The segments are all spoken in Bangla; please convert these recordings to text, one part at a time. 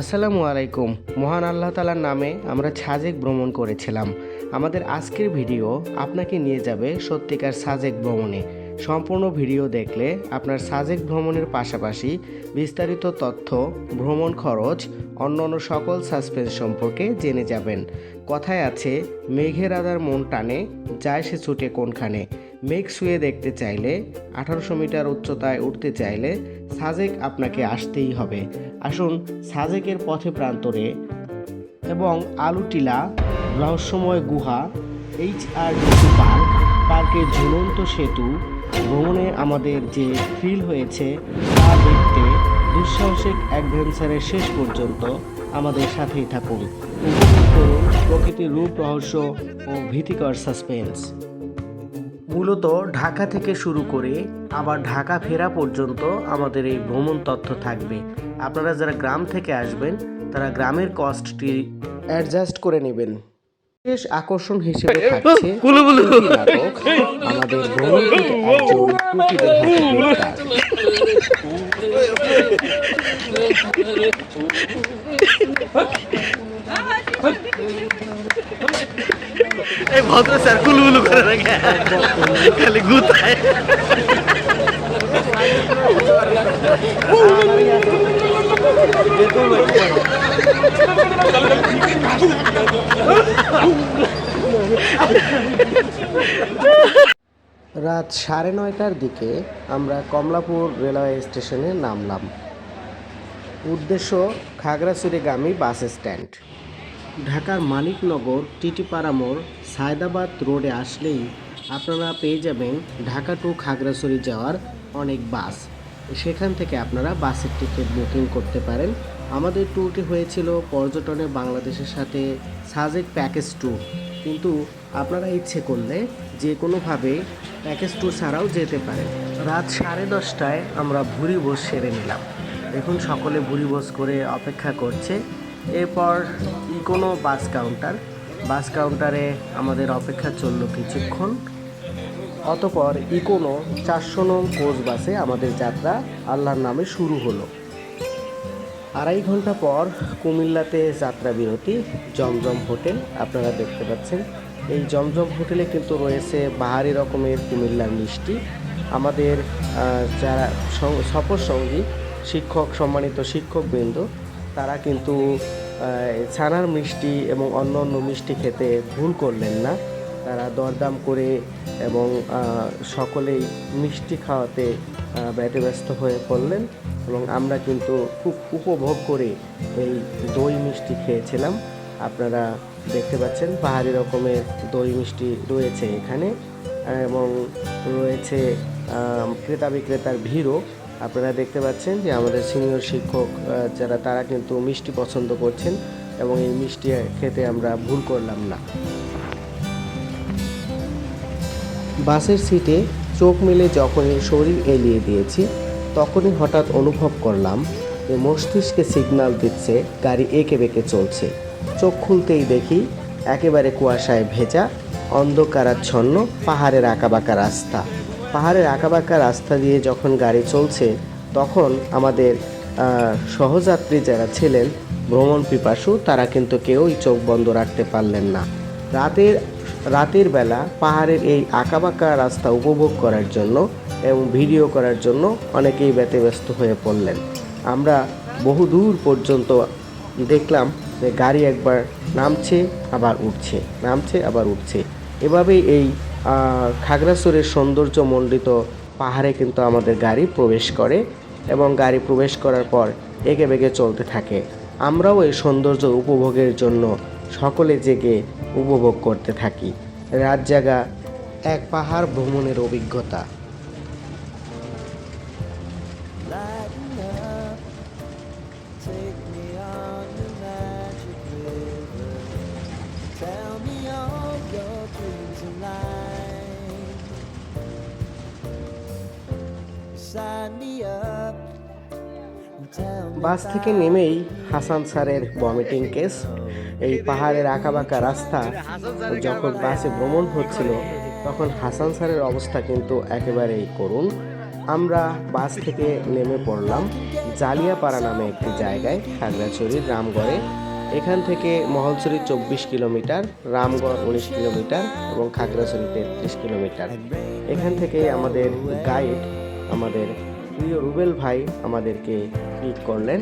আসসালামু আলাইকুম। মহান আল্লাহ তাআলার নামে আমরা সাজেক ভ্রমণ করেছিলাম। আমাদের আজকের ভিডিও আপনাকে নিয়ে যাবে সত্যিকার সাজেক ভ্রমণে। সম্পূর্ণ ভিডিও দেখলে আপনার সাজেক ভ্রমণের পাশাপাশি বিস্তারিত তথ্য, ভ্রমণ খরচ, অন্যান্য সকল সাসপেন্স সম্পর্কে জেনে যাবেন। কথায় আছে, মেঘের আধার মন টানে, যায় সে ছুটে কোনখানে। মেঘ ছুঁয়ে দেখতে চাইলে, 1800 মিটার উচ্চতায় উঠতে চাইলে সাজেক আপনাকে আসতেই হবে। আসুন সাজেকের পথে প্রান্তরে এবং আলুটিলা, রহস্যময় গুহা, HRDC পার্কের ঝুলন্ত সেতু ভ্রমণে আমাদের যে ফিল হয়েছে তা দেখতে দুঃসাহসিক অ্যাডভেঞ্চারের শেষ পর্যন্ত আমাদের সাথেই থাকুন। উপভোগ করুন প্রকৃতির রূপ, রহস্য ও ভীতিকর সাসপেন্স। মূলত ঢাকা থেকে শুরু করে আবার ঢাকা ফেরা পর্যন্ত আমাদের এই ভ্রমণ তথ্য থাকবে। আপনারা যারা গ্রাম থেকে আসবেন তারা গ্রামের কস্টটি অ্যাডজাস্ট করে নেবেন। বিশেষ আকর্ষণ হিসেবে থাকছে নাটক, আমাদের ভ্রমণকৃত একজন কুকিদের হাতে গ্রেফতার। এই ভদ্র স্যার কুলুকুলু করে রাখে খালি গুতায়। রাত 9:30টার দিকে আমরা কমলাপুর রেলওয়ে স্টেশনে নামলাম। উদ্দেশ্য খাগড়াছড়িগামী বাস স্ট্যান্ড। ঢাকার মানিকনগর, টিটিপাড়া মোড়, সায়দাবাদ রোডে আসলেই আপনারা পেয়ে যাবেন ঢাকা টু খাগড়াছড়ি যাওয়ার অনেক বাস। সেখান থেকে আপনারা বাসের টিকিট বুকিং করতে পারেন। আমাদের ট্যুরটি হয়েছিল পর্যটনে বাংলাদেশের সাথে সাজেক প্যাকেজ ট্যুর, কিন্তু আপনারা ইচ্ছে করলে যে কোনোভাবে প্যাকেজ ট্যুর ছাড়াও যেতে পারেন। রাত 10:30টায় আমরা ভুরিভোজ সেরে নিলাম। দেখুন সকলে ভুরিভোজ করে অপেক্ষা করছে। এরপর ইকোনো বাস কাউন্টারে আমাদের অপেক্ষা চলল কিছুক্ষণ। অতপর ইকোনো 400 নং কোচ বাসে আমাদের যাত্রা আল্লাহর নামে শুরু হলো। 2.5 ঘন্টা পর কুমিল্লাতে যাত্রা বিরতি। জমজম হোটেল আপনারা দেখতে পাচ্ছেন। এই জমজম হোটেলে কিন্তু রয়েছে বাহারি রকমের কুমিল্লার মিষ্টি। আমাদের যারা সফর সঙ্গী সম্মানিত শিক্ষকবৃন্দ, তারা কিন্তু ছানার মিষ্টি এবং অন্য মিষ্টি খেতে ভুল করলেন না। তারা দরদাম করে এবং সকলেই মিষ্টি খাওয়াতে ব্যতিব্যস্ত হয়ে পড়লেন এবং আমরা কিন্তু খুব উপভোগ করে এই দই মিষ্টি খেয়েছিলাম। আপনারা দেখতে পাচ্ছেন পাহাড়ি রকমের দই মিষ্টি রয়েছে এখানে এবং রয়েছে ক্রেতা বিক্রেতার ভিড়ও। আপনারা দেখতে পাচ্ছেন যে আমাদের সিনিয়র শিক্ষক যারা, তারা কিন্তু মিষ্টি পছন্দ করছেন এবং এই মিষ্টি খেতে আমরা ভুল করলাম না। বাসের সিটে চোখ মেলে যখনই শরীর এলিয়ে দিয়েছি, তখনই হঠাৎ অনুভব করলাম যে মস্তিষ্কে সিগন্যাল দিচ্ছে গাড়ি এঁকে বেঁকে চলছে। চোখ খুলতেই দেখি একেবারে কুয়াশায় ভেজা, অন্ধকারাচ্ছন্ন পাহাড়ের আঁকাবাঁকা রাস্তা। পাহাড়ের আঁকাবাঁকা রাস্তা দিয়ে যখন গাড়ি চলছে, তখন আমাদের সহযাত্রী যারা ছিলেন ভ্রমণ পিপাসু, তারা কিন্তু কেউই চোখ বন্ধ রাখতে পারলেন না। রাতের বেলা পাহাড়ের এই আঁকাবাঁকা রাস্তা উপভোগ করার জন্য এবং ভিডিও করার জন্য অনেকেই ব্যতিব্যস্ত হয়ে পড়লেন। আমরা বহু দূর পর্যন্ত দেখলাম যে গাড়ি একবার নামছে আবার উঠছে, নামছে আবার উঠছে। এভাবেই এই খাগড়াছড়ির সৌন্দর্যমণ্ডিত পাহাড়ে কিন্তু আমাদের গাড়ি প্রবেশ করে এবং গাড়ি প্রবেশ করার পর এঁকে বেঁকে চলতে থাকে। আমরাও এই সৌন্দর্য উপভোগের জন্য সকলে জেগে উপভোগ করতে থাকি। রাত জাগা এক পাহাড় ভ্রমণের অভিজ্ঞতা। বাস থেকে নেমেই হাসান স্যারের ভমিটিং কেস। এই পাহাড়ের আঁকাবাঁকা রাস্তা যখন বাসে ভ্রমণ হচ্ছিল, তখন হাসান স্যারের অবস্থা কিন্তু একেবারেই করুণ। আমরা বাস থেকে নেমে পড়লাম জালিয়াপাড়া নামে একটি জায়গায়, খাগড়াছড়ির রামগড়ে। এখান থেকে মহলছড়ি 24 কিলোমিটার, রামগড় 19 কিলোমিটার এবং খাগড়াছড়ি 33 কিলোমিটার। এখান থেকে আমাদের গাইড, আমাদের প্রিয় রুবেল ভাই আমাদেরকে পিক করলেন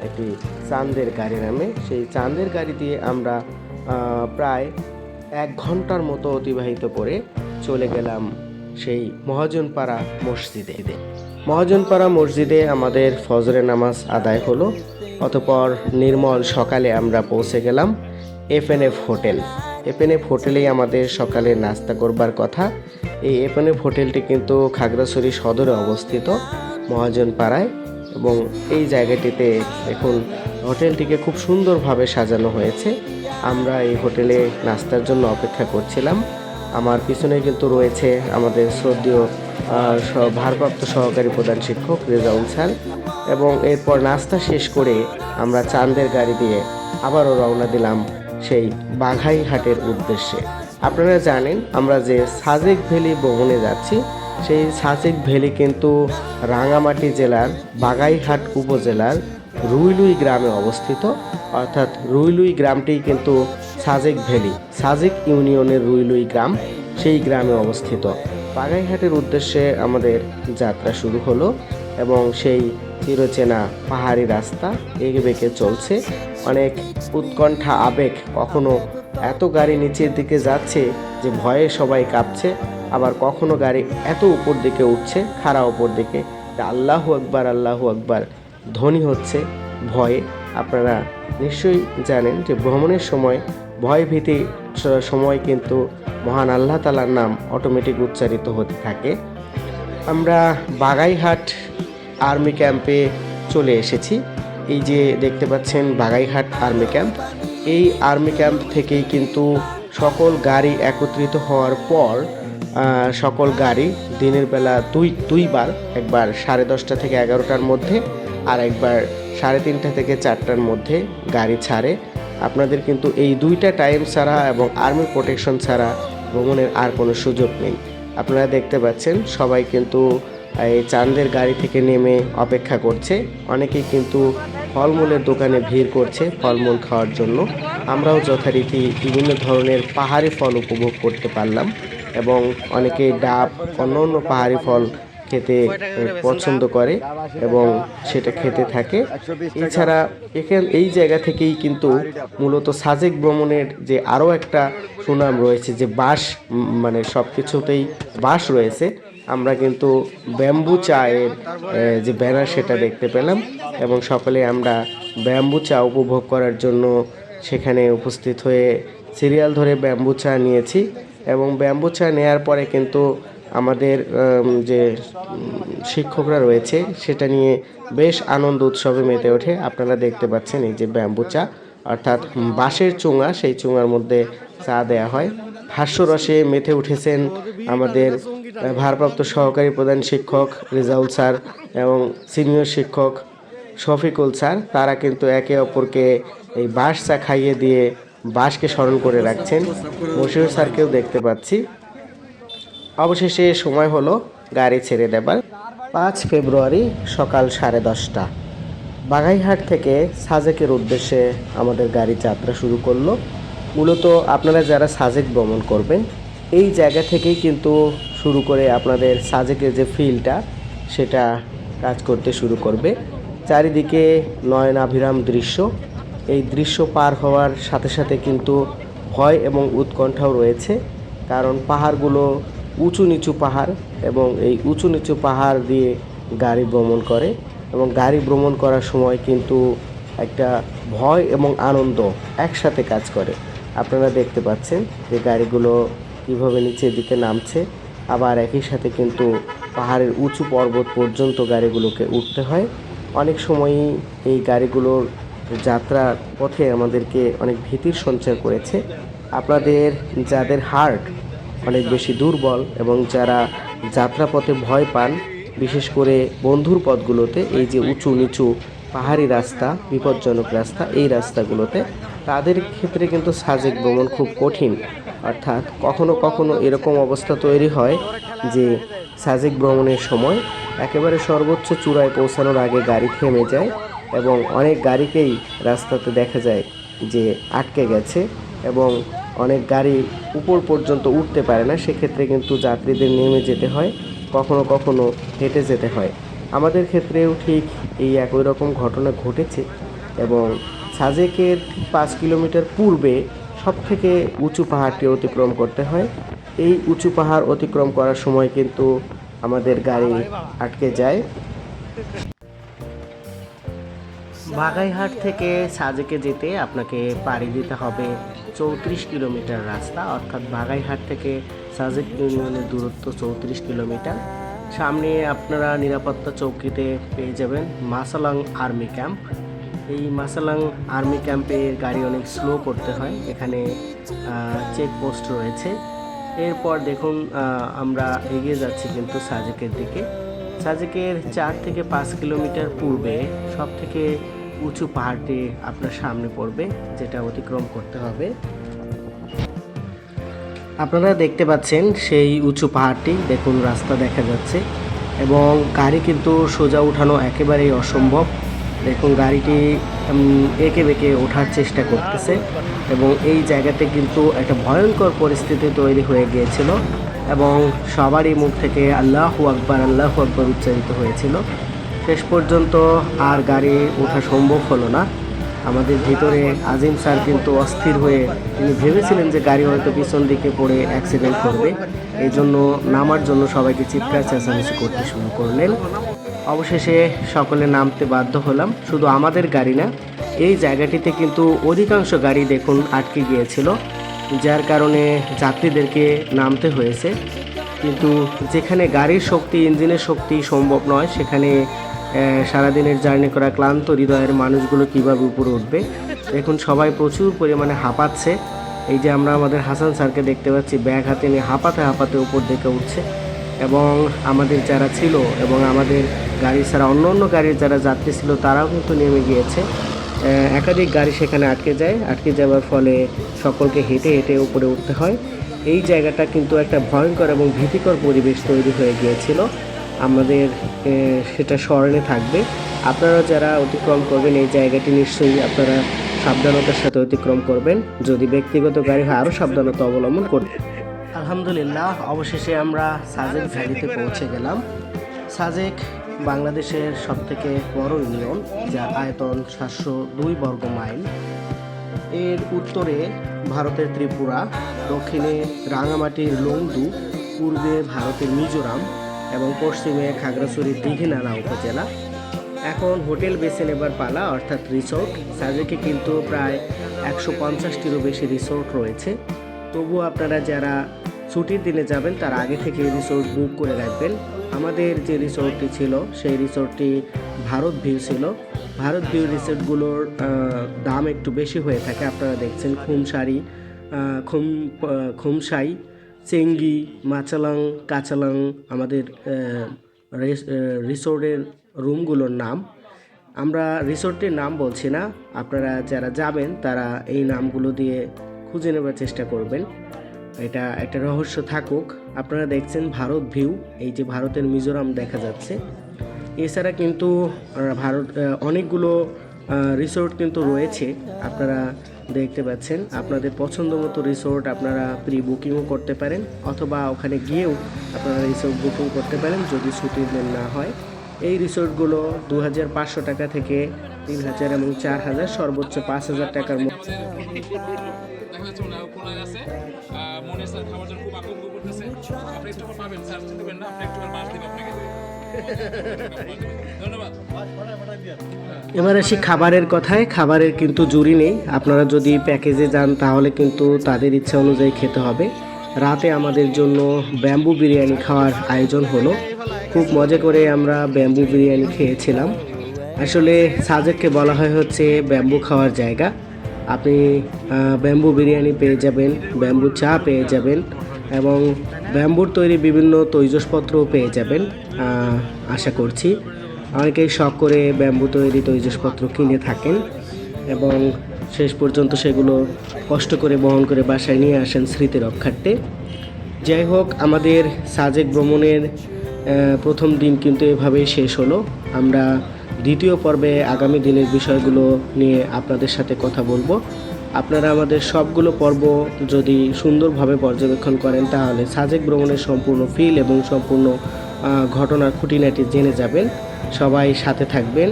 একটি চাঁদের গাড়ি নামে। সেই চাঁদের গাড়ি দিয়ে আমরা প্রায় 1 ঘন্টার মতো অতিবাহিত করে চলে গেলাম সেই মহাজনপাড়া মসজিদে। মহাজনপাড়া মসজিদে আমাদের ফজরের নামাজ আদায় হলো। অতঃপর নির্মল সকালে আমরা পৌঁছে গেলাম এফএনএফ হোটেল। এফএনএফ হোটেলেই আমাদের সকালে নাস্তা করবার কথা। এই এফএনএফ হোটেলটি কিন্তু খাগড়াছড়ি সদরে অবস্থিত মহাজনপাড়ায়, এবং এই জায়গাটিতে এখন হোটেলটিকে খুব সুন্দরভাবে সাজানো হয়েছে। আমরা এই হোটেলে নাস্তার জন্য অপেক্ষা করছিলাম। আমার পিছনে কিন্তু রয়েছে আমাদের শ্রদ্ধেয় ভারপ্রাপ্ত সহকারী প্রধান শিক্ষক রেজাউল স্যার। এবং এরপর নাস্তা শেষ করে আমরা চাঁদের গাড়ি দিয়ে আবারও রওনা দিলাম সেই বাঘাইহাটের উদ্দেশ্যে। আপনারা জানেন আমরা যে সাজেক ভ্যালি ভ্রমণে যাচ্ছি, সেই সাজেক ভ্যালি কিন্তু রাঙামাটি জেলার বাঘাইহাট উপজেলার রুইলুই গ্রামে অবস্থিত। অর্থাৎ রুইলুই গ্রামটি কিন্তু সাজেক ভ্যালি, সাজেক ইউনিয়নের রুইলুই গ্রাম, সেই গ্রামে অবস্থিত। বাঘাইহাটের উদ্দেশ্যে আমাদের যাত্রা শুরু হলো এবং সেই চিরচেনা পাহাড়ি রাস্তা এঁকে বেঁকে চলছে। অনেক উৎকণ্ঠা, আবেগ, কখনো এত গাড়ি নিচের দিকে যাচ্ছে যে ভয়ে সবাই কাঁপছে, আবার কখনো গাড়ি এত উপর দিকে উঠছে, খাড়া উপর দিকে, আল্লাহু আকবার আল্লাহু আকবার ধ্বনি হচ্ছে ভয়ে। আপনারা নিশ্চয়ই জানেন যে ভ্রমণের সময় ভয় ভীতি সময় কিন্তু মহান আল্লাহ তাআলার নাম অটোমেটিক উচ্চারিত হতে থাকে। আমরা বাঘাইহাট আর্মি ক্যাম্পে চলে এসেছি। এই যে দেখতে পাচ্ছেন বাঘাইহাট আর্মি ক্যাম্প, এই আর্মি ক্যাম্প থেকেই কিন্তু সকল গাড়ি একত্রিত হওয়ার পর সকল গাড়ি দিনের বেলা দুইবার, একবার 10:30 থেকে 11টার মধ্যে আর একবার 3:30 থেকে 4টার মধ্যে গাড়ি ছাড়ে। আপনাদের কিন্তু এই দুইটা টাইম ছাড়া এবং আর্মি প্রোটেকশন ছাড়া ভ্রমণের আর কোনো সুযোগ নেই। আপনারা দেখতে পাচ্ছেন সবাই কিন্তু এই চাঁদের গাড়ি থেকে নেমে অপেক্ষা করছে। অনেকেই কিন্তু ফলমূলের দোকানে ভিড় করছে ফলমূল খাওয়ার জন্য। আমরাও যথারীতি বিভিন্ন ধরনের পাহাড়ি ফল উপভোগ করতে পারলাম এবং অনেকেই ডাব, অন্য পাহাড়ি ফল খেতে পছন্দ করে এবং সেটা খেতে থাকে। এছাড়া এই জায়গা থেকেই কিন্তু মূলত সাজেক ভ্রমণের যে আরও একটা সুনাম রয়েছে, যে বাঁশ, মানে সব কিছুতেই বাঁশ রয়েছে। আমরা কিন্তু ব্যাম্বু চায়ের যে ব্যানার সেটা দেখতে পেলাম এবং সকলে আমরা ব্যাম্বু চা উপভোগ করার জন্য সেখানে উপস্থিত হয়ে সিরিয়াল ধরে ব্যাম্বু চা নিয়েছি। এবং ব্যাম্বু চা নেওয়ার পরে কিন্তু আমাদের যে শিক্ষকরা রয়েছে সেটা নিয়ে বেশ আনন্দ উৎসবে মেতে ওঠে। আপনারা দেখতে পাচ্ছেন এই যে ব্যাম্বু চা, অর্থাৎ বাঁশের চুঙা, সেই চুঙার মধ্যে চা দেয়া হয়। হাস্যরসে মেতে উঠেছেন আমাদের ভারপ্রাপ্ত সহকারী প্রধান শিক্ষক রেজাউল স্যার এবং সিনিয়র শিক্ষক শফিকুল স্যার। তারা কিন্তু একে অপরকে এই বাঁশ চা খাইয়ে দিয়ে বাঁশকে স্মরণ করে রাখছেন। মশিউর স্যারকেও দেখতে পাচ্ছি। অবশেষে সময় হলো গাড়ি ছেড়ে দেবার। 5 ফেব্রুয়ারি সকাল 10:30 বাঘাইহাট থেকে সাজেকের উদ্দেশ্যে আমাদের গাড়ি যাত্রা শুরু করলো। মূলত আপনারা যারা সাজেক ভ্রমণ করবেন এই জায়গা থেকেই কিন্তু শুরু করে আপনাদের সাজেকের যে ফিলটা সেটা কাজ করতে শুরু করবে। চারিদিকে নয়নাভিরাম দৃশ্য। এই দৃশ্য পার হওয়ার সাথে সাথে কিন্তু ভয় এবং উৎকণ্ঠাও রয়েছে, কারণ পাহাড়গুলো উঁচু নিচু পাহাড় এবং এই উঁচু নিচু পাহাড় দিয়ে গাড়ি ভ্রমণ করে এবং গাড়ি ভ্রমণ করার সময় কিন্তু একটা ভয় এবং আনন্দ একসাথে কাজ করে। আপনারা দেখতে পাচ্ছেন যে গাড়িগুলো কীভাবে নিচের দিকে নামছে, আবার একই সাথে কিন্তু পাহাড়ের উঁচু পর্বত পর্যন্ত গাড়িগুলোকে উঠতে হয়। অনেক সময়ই এই গাড়িগুলোর যাত্রার পথে আমাদেরকে অনেক ভীতির সঞ্চার করেছে। আপনাদের যাদের হার্ট অনেক বেশি দুর্বল এবং যারা যাত্রাপথে ভয় পান, বিশেষ করে বন্ধুর পথগুলোতে, এই যে উঁচু নিচু পাহাড়ি রাস্তা, বিপজ্জনক রাস্তা, এই রাস্তাগুলোতে তাদের ক্ষেত্রে কিন্তু সাজেক ভ্রমণ খুব কঠিন। অর্থাৎ কখনো কখনো এরকম অবস্থা তৈরি হয় যে সাজেক ভ্রমণের সময় একেবারে সর্বোচ্চ চূড়ায় পৌঁছানোর আগে গাড়ি থেমে যায় এবং অনেক গাড়িকেই রাস্তাতে দেখা যায় যে আটকে গেছে এবং অনেক গাড়ি উপর পর্যন্ত উঠতে পারে না। সেক্ষেত্রে কিন্তু যাত্রীদের নেমে যেতে হয়, কখনো কখনো হেঁটে যেতে হয়। আমাদের ক্ষেত্রেও ঠিক এই একই রকম ঘটনা ঘটেছে এবং সাজেকের ঠিক 5 কিলোমিটার পূর্বে সবথেকে উঁচু পাহাড়টি অতিক্রম করতে হয়। এই উঁচু পাহাড় অতিক্রম করার সময় কিন্তু আমাদের গাড়ি আটকে যায়। বাগাইহাট থেকে সাজেকে যেতে আপনাকে পাড়ি দিতে হবে 34 কিলোমিটার রাস্তা, অর্থাৎ বাগাইহাট থেকে সাজেক ইউনিয়নের দূরত্ব 34 কিলোমিটার। সামনে আপনারা নিরাপত্তা চৌকিতে পেয়ে যাবেন মাসালাং আর্মি ক্যাম্প। এই মাসালাং আর্মি ক্যাম্পে গাড়ি অনেক স্লো করতে হয়, এখানে চেকপোস্ট রয়েছে। এরপর দেখুন আমরা এগিয়ে যাচ্ছি কিন্তু সাজেকের দিকে। সাজেকের 4 থেকে 5 কিলোমিটার পূর্বে সব থেকে উঁচু পাহাড়টি আপনার সামনে পড়বে, যেটা অতিক্রম করতে হবে। আপনারা দেখতে পাচ্ছেন সেই উঁচু পাহাড়টি, দেখুন রাস্তা দেখা যাচ্ছে এবং গাড়ি কিন্তু সোজা উঠানো একেবারেই অসম্ভব। দেখুন গাড়িটি এঁকে বেঁকে ওঠার চেষ্টা করতেছে এবং এই জায়গাতে কিন্তু একটা ভয়ঙ্কর পরিস্থিতি তৈরি হয়ে গিয়েছিল এবং সবারই মুখ থেকে আল্লাহু আকবার উচ্চারিত হয়েছিল। শেষ পর্যন্ত আর গাড়ি ওঠা সম্ভব হলো না। আমাদের ভিতরে আজিম স্যার কিন্তু অস্থির হয়ে তিনি ভেবেছিলেন যে গাড়ি হয়তো পিছন দিকে পড়ে অ্যাক্সিডেন্ট করবে, এই জন্য নামার জন্য সবাইকে চিৎকার চেঁচামেচি করতে শুরু করলেন। অবশেষে সকলে নামতে বাধ্য হলাম, শুধু আমাদের গাড়ি না, এই জায়গাটিতে কিন্তু অধিকাংশ গাড়ি দেখুন আটকে গিয়েছিল, যার কারণে যাত্রীদেরকে নামতে হয়েছে। কিন্তু যেখানে গাড়ির শক্তি, ইঞ্জিনের শক্তি সম্ভব নয়, সেখানে সারাদিনের জার্নি করা ক্লান্ত হৃদয়ের মানুষগুলো কীভাবে উপরে উঠবে। দেখুন সবাই প্রচুর পরিমাণে হাঁপাচ্ছে। এই যে আমরা আমাদের হাসান স্যারকে দেখতে পাচ্ছি ব্যাগ হাতে নিয়ে হাঁপাতে হাঁপাতে উপর দিকে উঠছে এবং আমাদের যারা ছিল এবং আমাদের গাড়ি ছাড়া অন্য অন্য গাড়ির যারা যাত্রী ছিল তারাও কিন্তু নেমে গিয়েছে। একাধিক গাড়ি সেখানে আটকে যাওয়ার ফলে সকলকে হেঁটে হেঁটে উপরে উঠতে হয়। এই জায়গাটা কিন্তু একটা ভয়ঙ্কর এবং ভীতিকর পরিবেশ তৈরি হয়ে গিয়েছিল, আমাদের সেটা স্মরণে থাকবে। আপনারা যারা অতিক্রম করবেন এই জায়গাটি নিশ্চয়ই আপনারা সাবধানতার সাথে অতিক্রম করবেন, যদি ব্যক্তিগত গাড়ি হয় আরও সাবধানতা অবলম্বন করবেন। আলহামদুলিল্লাহ, অবশেষে আমরা সাজেক ভ্যালিতে পৌঁছে গেলাম। সাজেক বাংলাদেশের সবথেকে বড় ইউনিয়ন, যার আয়তন 702 বর্গ মাইল। এর উত্তরে ভারতের ত্রিপুরা, দক্ষিণে রাঙামাটির লংদু, পূর্বে ভারতের মিজোরাম এবং পশ্চিমে খাগড়াছড়ির দীঘিনালা উপজেলা। এখন হোটেল বেছে নেবার পালা, অর্থাৎ রিসোর্ট। সাজেকে কিন্তু প্রায় 150টিরও বেশি রিসোর্ট রয়েছে। তবুও আপনারা যারা ছুটির দিনে যাবেন তারা আগে থেকে রিসোর্ট বুক করে রাখবেন। আমাদের যে রিসোর্টটি ছিল সেই রিসোর্টটি ভারত ভিউ ছিল। ভারত ভিউ রিসোর্টগুলোর দাম একটু বেশি হয়ে থাকে। আপনারা দেখছেন খুমসাই, চেঙ্গি, মাচালাং, কাচালাং আমাদের রিসোর্টের রুমগুলোর নাম। আমরা রিসোর্টের নাম বলছি না, আপনারা যারা যাবেন তারা এই নামগুলো দিয়ে খুঁজে নেবার চেষ্টা করবেন, এটা একটা রহস্য থাকুক। আপনারা দেখছেন ভারত ভিউ, এই যে ভারতের মিজোরাম দেখা যাচ্ছে। এছাড়া কিন্তু অনেকগুলো রিসোর্ট কিন্তু রয়েছে, আপনারা দেখতে পাচ্ছেন। আপনাদের পছন্দ মতো রিসোর্ট আপনারা প্রি বুকিংও করতে পারেন, অথবা ওখানে গিয়েও আপনারা রিসোর্ট বুকিং করতে পারেন যদি ছুটির দিন না হয়। এই রিসোর্টগুলো 2500 টাকা থেকে 3000 এবং 4000, সর্বোচ্চ 5000 টাকার মধ্যে। এবার আসি খাবারের কথায়। খাবারের কিন্তু জুড়ি নেই, আপনারা যদি প্যাকেজে যান তাহলে কিন্তু তাদের ইচ্ছা অনুযায়ী খেতে হবে। রাতে আমাদের জন্য ব্যাম্বু বিরিয়ানি খাওয়ার আয়োজন হলো, খুব মজা করে আমরা ব্যাম্বু বিরিয়ানি খেয়েছিলাম। আসলে সাজেককে বলা হয় হচ্ছে ব্যাম্বু খাওয়ার জায়গা। আপনি ব্যাম্বু বিরিয়ানি পেয়ে যাবেন, ব্যাম্বু চা পেয়ে যাবেন এবং ব্যাম্বুর তৈরি বিভিন্ন তৈজসপত্রও পেয়ে যাবেন। আশা করছি অনেকেই শখ করে ব্যাম্বু তৈরি তৈজসপত্র কিনে থাকেন এবং শেষ পর্যন্ত সেগুলো কষ্ট করে বহন করে বাসায় নিয়ে আসেন স্মৃতি রক্ষার্থে। যাই হোক, আমাদের সাজেক ভ্রমণের প্রথম দিন কিন্তু এভাবেই শেষ হলো। আমরা দ্বিতীয় পর্বে আগামী দিনের বিষয়গুলো নিয়ে আপনাদের সাথে কথা বলবো। আপনারা আমাদের সবগুলো পর্ব যদি সুন্দরভাবে পর্যবেক্ষণ করেন তাহলে সাজেক ভ্রমণের সম্পূর্ণ ফিল এবং সম্পূর্ণ ঘটনার খুঁটিনাটি জেনে যাবেন। সবাই সাথে থাকবেন।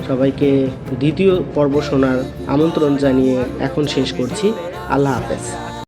সবাইকে দ্বিতীয় পর্ব শোনার আমন্ত্রণ জানিয়ে এখন শেষ করছি। আল্লাহ হাফেজ।